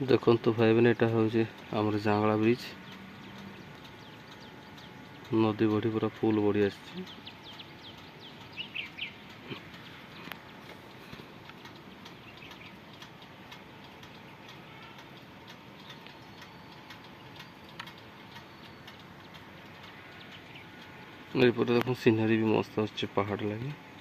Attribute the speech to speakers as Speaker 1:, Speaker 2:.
Speaker 1: देखो भाई बहन यहाँ हूँ आमर जांगला ब्रिज नदी बढ़ी पूरा फुल बढ़ी आसी देखो सीनरी भी मस्त आ पहाड़ लगे।